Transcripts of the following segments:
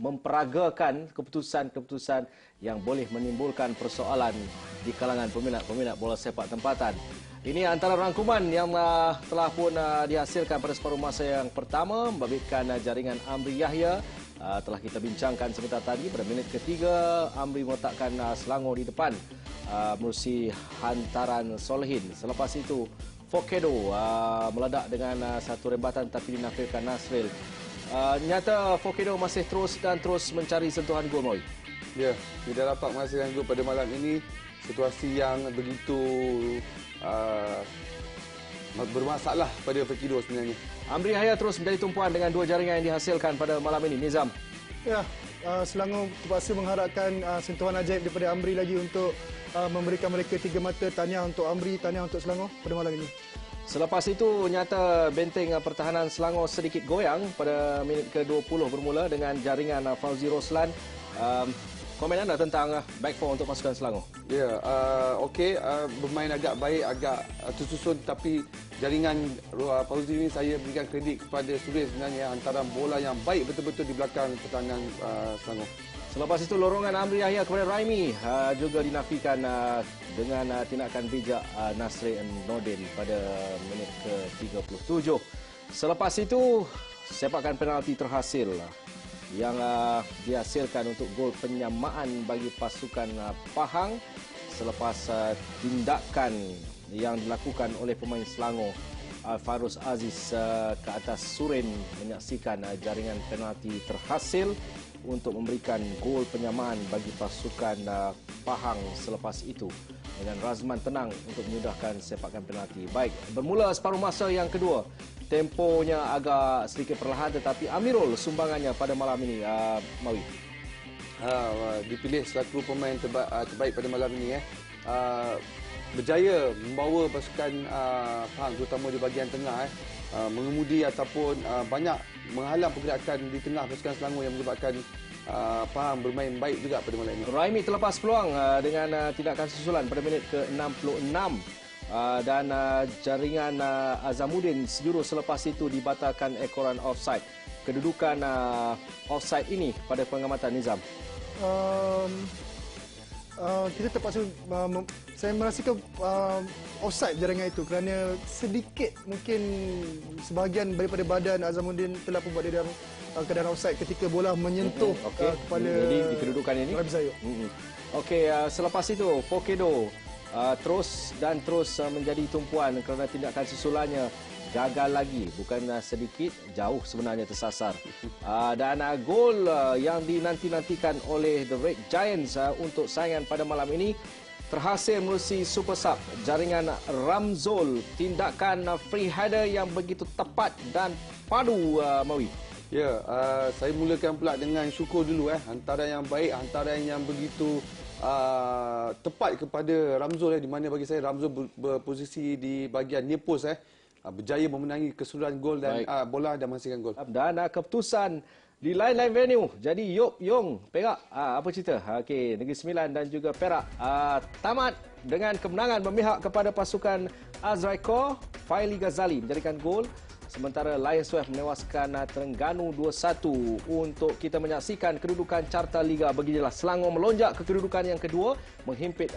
memperagakan keputusan-keputusan yang boleh menimbulkan persoalan di kalangan peminat-peminat bola sepak tempatan. Ini antara rangkuman yang telah pun dihasilkan pada separuh masa yang pertama membabitkan jaringan Amri Yahya. Telah kita bincangkan sebentar tadi pada minit ketiga, Amri meletakkan Selangor di depan menerusi hantaran Solehin. Selepas itu Fokedo meledak dengan satu rebatan tapi dinafirkan Nasril. Nyata Fokedo masih terus mencari sentuhan gol, Moi. Ya, tidak dapat menghasilkan gol pada malam ini. Situasi yang begitu bermasalah pada Fokedo sebenarnya. Amri Yahya terus menjadi tumpuan dengan dua jaringan yang dihasilkan pada malam ini. Nizam. Ya, Selangor terpaksa mengharapkan sentuhan ajaib daripada Amri lagi untuk memberikan mereka tiga mata. Tahniah untuk Amri, tahniah untuk Selangor pada malam ini. Selepas itu, nyata benteng pertahanan Selangor sedikit goyang pada minit ke-20 bermula dengan jaringan Fauzi Roslan. Komen anda tentang back four untuk pasukan Selangor? Ya, okey, bermain agak baik, agak tersusun, tapi jaringan Fauzi ini saya berikan kredit kepada Surin sebenarnya, antara bola yang baik betul-betul di belakang pertahanan Selangor. Selepas itu, lorongan Amri Yahya kepada Raimi juga dinafikan dengan tindakan bijak Nasri Nordin pada minit ke-37. Selepas itu, sepakan penalti terhasil yang dihasilkan untuk gol penyamaan bagi pasukan Pahang selepas tindakan yang dilakukan oleh pemain Selangor Farus Aziz ke atas Surin menyaksikan jaringan penalti terhasil untuk memberikan gol penyamaan bagi pasukan Pahang selepas itu dengan Razman tenang untuk menyudahkan sepakan penalti. Baik, bermula separuh masa yang kedua. Temponya agak sedikit perlahan tetapi Amirul sumbangannya pada malam ini, Mawi. Dipilih selaku pemain terbaik pada malam ini. Berjaya membawa pasukan Pahang terutama di bahagian tengah mengemudi ataupun banyak menghalang pergerakan di tengah pasukan Selangor yang menyebabkan Pahang bermain baik juga pada malam ini. Raimi terlepas peluang dengan tindakan susulan pada minit ke-66 dan jaringan Azamuddin sejurus selepas itu dibatalkan ekoran offside. Kedudukan offside ini pada pengamatan Nizam. Kita terpaksa saya merasakan offside jaringan itu kerana sedikit mungkin sebahagian daripada badan Azamuddin telah pun buat dia dalam keadaan offside ketika bola menyentuh kepala di kedudukan ini. Okey, selepas itu Fokedo terus menjadi tumpuan kerana tindakan susulannya gagal lagi, bukan sedikit, jauh sebenarnya tersasar. Dan gol yang dinanti-nantikan oleh The Red Giants untuk saingan pada malam ini terhasil melalui super sub jaringan Ramzul, tindakan free header yang begitu tepat dan padu, Mawi. Ya, saya mulakan pula dengan syukur dulu antara yang baik, antara yang begitu tepat kepada Ramzul di mana bagi saya Ramzul berposisi di bahagian near post berjaya memenangi keseluruhan gol dan bola dan menghasilkan gol. Dan keputusan di lain-lain venue. Jadi Yop Yong Perak, apa cerita? Okey, Negeri Sembilan dan juga Perak tamat dengan kemenangan memihak kepada pasukan Azraiko. Faili Ghazali menjadikan gol, sementara Lions Wave menewaskan Terengganu 2-1. Untuk kita menyaksikan kedudukan carta Liga, beginilah Selangor melonjak ke kedudukan yang kedua, menghimpit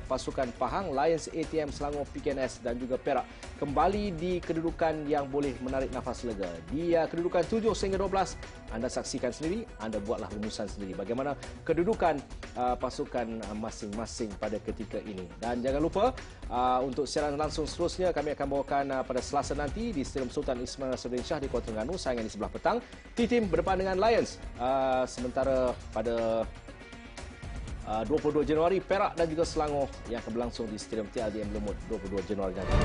pasukan Pahang, Lions, ATM, Selangor, PKNS dan juga Perak kembali di kedudukan yang boleh menarik nafas lega. Di kedudukan 7 sehingga 12, anda saksikan sendiri, anda buatlah rumusan sendiri bagaimana kedudukan pasukan masing-masing pada ketika ini. Dan jangan lupa untuk siaran langsung seterusnya kami akan bawakan pada Selasa nanti di Stadium Sultan Ismail Nasruddin Shah di Kuala Terengganu, saingan di sebelah petang. T-Team berdepan dengan Lions. Sementara pada 22 Januari, Perak dan juga Selangor yang akan berlangsung di Stadium TLDM Lumut 22 Januari nanti.